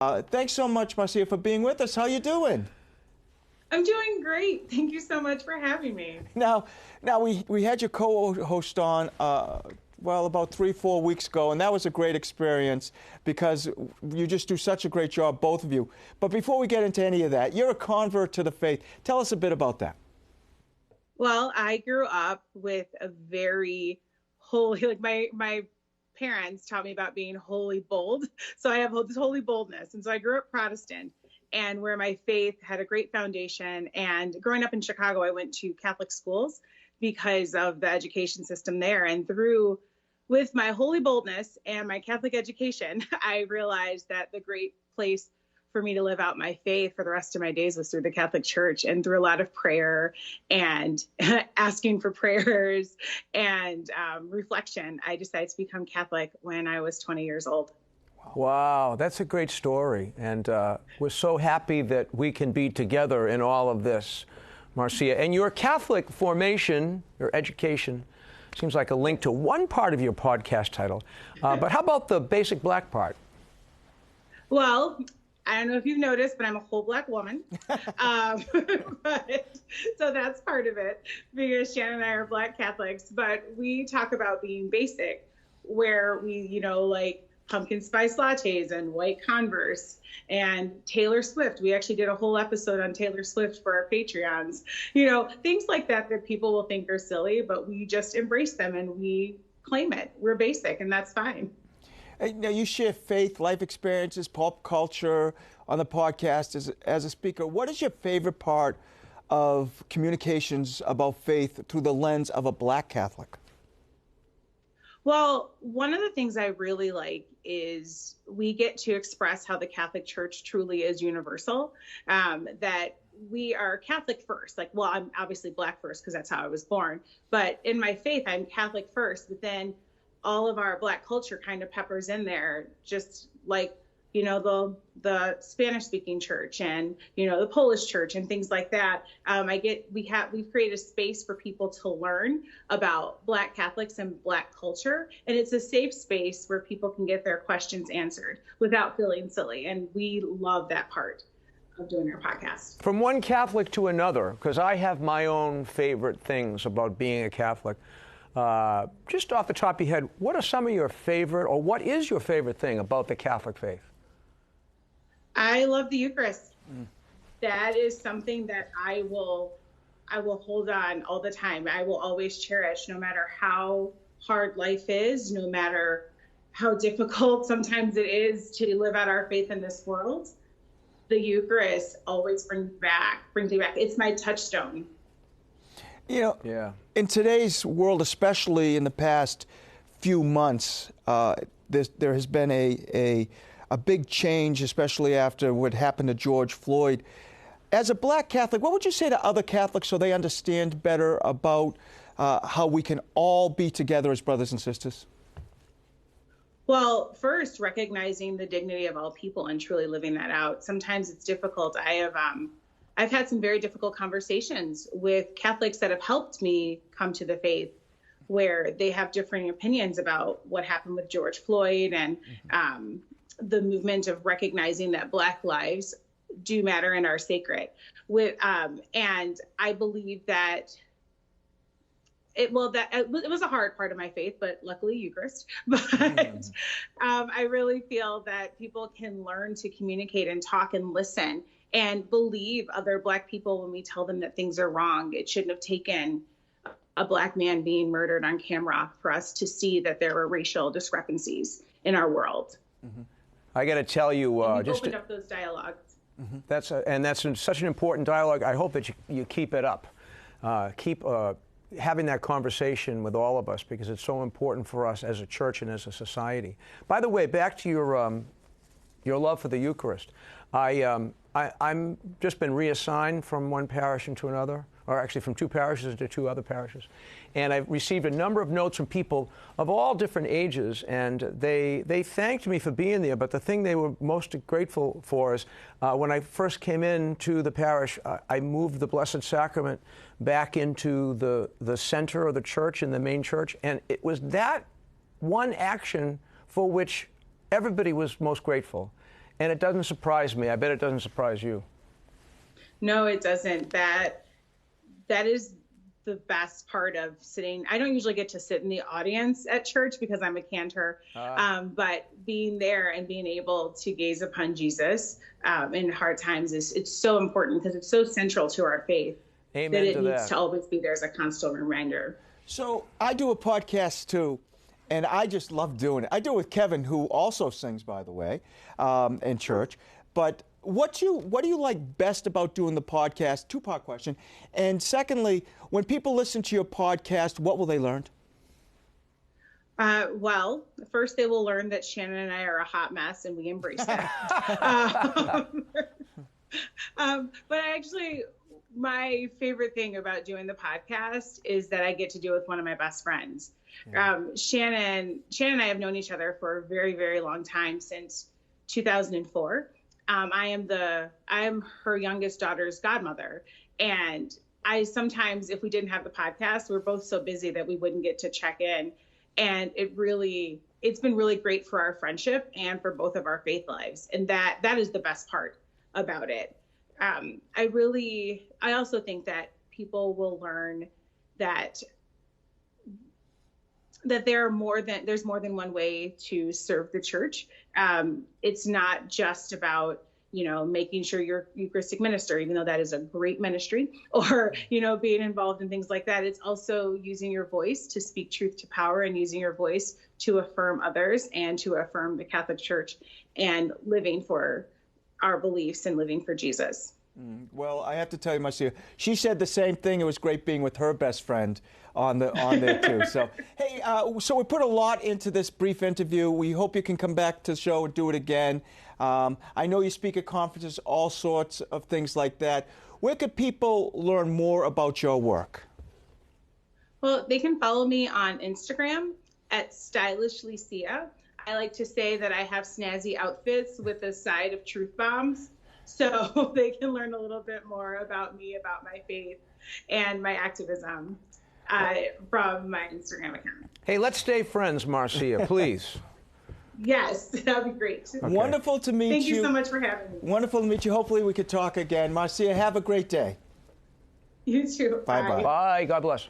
Thanks so much, Marcia, for being with us. How you doing? I'm doing great. Thank you so much for having me. Now we had your co-host on, well, about 3-4 weeks ago, and that was a great experience because you just do such a great job, both of you. But before we get into any of that, you're a convert to the faith. Tell us a bit about that. Well, I grew up with a very holy, like my parents taught me about being holy bold. So I have this holy boldness. And so I grew up Protestant, and where my faith had a great foundation. And growing up in Chicago, I went to Catholic schools because of the education system there. And with my holy boldness and my Catholic education, I realized that the great place for me to live out my faith for the rest of my days was through the Catholic Church, and through a lot of prayer and asking for prayers and reflection. I decided to become Catholic when I was 20 years old. Wow, that's a great story. And we're so happy that we can be together in all of this, Marcia. And your Catholic formation, your education, seems like a link to one part of your podcast title. But how about the basic black part? Well, I don't know if you've noticed, but I'm a whole black woman. So that's part of it, because Shannon and I are black Catholics. But we talk about being basic, where we, like pumpkin spice lattes and white Converse and Taylor Swift. We actually did a whole episode on Taylor Swift for our Patreons. Things like that people will think are silly, but we just embrace them and we claim it. We're basic, and that's fine. Now, you share faith, life experiences, pop culture on the podcast as a speaker. What is your favorite part of communications about faith through the lens of a black Catholic? Well, one of the things I really like is we get to express how the Catholic Church truly is universal, that we are Catholic first. I'm obviously black first because that's how I was born. But in my faith, I'm Catholic first, but then all of our black culture kind of peppers in there, just like, the Spanish speaking church and, the Polish church and things like that. We've created a space for people to learn about black Catholics and black culture. And it's a safe space where people can get their questions answered without feeling silly. And we love that part of doing our podcast. From one Catholic to another, because I have my own favorite things about being a Catholic. Just off the top of your head, what are some of your favorite, or what is your favorite thing about the Catholic faith? I love the Eucharist. That is something that I will hold on all the time. I will always cherish, no matter how hard life is, no matter how difficult sometimes it is to live out our faith in this world. The Eucharist always brings me back. It's my touchstone. In today's world, especially in the past few months, there has been a big change, especially after what happened to George Floyd. As a black Catholic, what would you say to other Catholics so they understand better about how we can all be together as brothers and sisters? Well, first, recognizing the dignity of all people and truly living that out. Sometimes it's difficult. I've had some very difficult conversations with Catholics that have helped me come to the faith, where they have differing opinions about what happened with George Floyd and the movement of recognizing that Black lives do matter and are sacred. And I believe that it was a hard part of my faith, but luckily Eucharist. But I really feel that people can learn to communicate and talk and listen and believe other Black people when we tell them that things are wrong. It shouldn't have taken a Black man being murdered on camera for us to see that there were racial discrepancies in our world. Mm-hmm. I got to tell you, just opened up those dialogues. Mm-hmm. That's such an important dialogue. I hope that you keep it up. Keep having that conversation with all of us, because it's so important for us as a church and as a society. By the way, back to your love for the Eucharist. I'm just been reassigned from one parish into another, or actually from two parishes into two other parishes. And I've received a number of notes from people of all different ages, and they thanked me for being there. But the thing they were most grateful for is when I first came into the parish, I moved the Blessed Sacrament back into the center of the church, in the main church. And it was that one action for which everybody was most grateful. And it doesn't surprise me. I bet it doesn't surprise you. No, it doesn't. That is the best part of sitting. I don't usually get to sit in the audience at church because I'm a cantor, but being there and being able to gaze upon Jesus in hard times it's so important because it's so central to our faith. Amen that it to needs that. to always be there as a constant reminder. So I do a podcast too, and I just love doing it. I do it with Kevin, who also sings, by the way, in church. But what do you like best about doing the podcast? Two-part question. And secondly, when people listen to your podcast, what will they learn? Well, first they will learn that Shannon and I are a hot mess, and we embrace that. But actually, my favorite thing about doing the podcast is that I get to do it with one of my best friends. Yeah. Shannon and I have known each other for a very, very long time, since 2004. I am her youngest daughter's godmother. And I sometimes, if we didn't have the podcast, we're both so busy that we wouldn't get to check in. And it's been really great for our friendship and for both of our faith lives. And that is the best part about it. I also think that people will learn that there's more than one way to serve the church. It's not just about, making sure you're Eucharistic minister, even though that is a great ministry, or, being involved in things like that. It's also using your voice to speak truth to power, and using your voice to affirm others and to affirm the Catholic Church, and living for our beliefs and living for Jesus. Well, I have to tell you, Marcia, she said the same thing. It was great being with her best friend on there too. So, hey, so we put a lot into this brief interview. We hope you can come back to the show and do it again. I know you speak at conferences, all sorts of things like that. Where could people learn more about your work? Well, they can follow me on Instagram at stylishlycia. I like to say that I have snazzy outfits with a side of truth bombs. So they can learn a little bit more about me, about my faith, and my activism from my Instagram account. Hey, let's stay friends, Marcia, please. Yes, that would be great. Okay. Wonderful to meet you. Thank you so much for having me. Wonderful to meet you. Hopefully we could talk again. Marcia, have a great day. You too. Bye-bye. Bye. God bless.